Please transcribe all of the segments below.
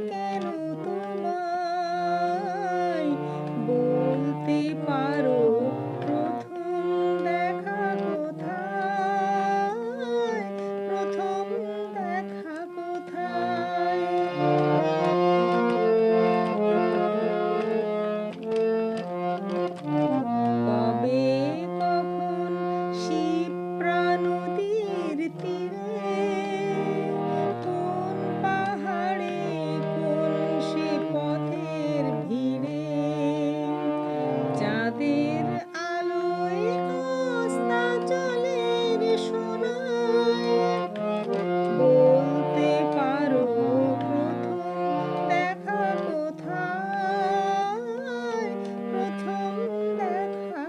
কেন তোমায় বলতে পারো প্রথম দেখা কোথায়, প্রথম দেখা কোথায়? কবে কখন শিপ্রা নদীর তীরে, কোন পাহাড়ে কোন সে পথের ভিড়ে, চাঁদের আলোয় অস্তাচলের সোনায় বলতে পারো প্রথম দেখা কোথায়, প্রথম দেখা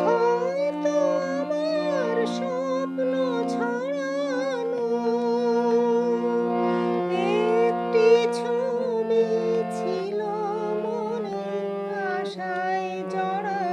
হয়তো আমার স্বপ্ন ছড়ানো একটি ছবি ছিল মনে, আশায় জড়ানো।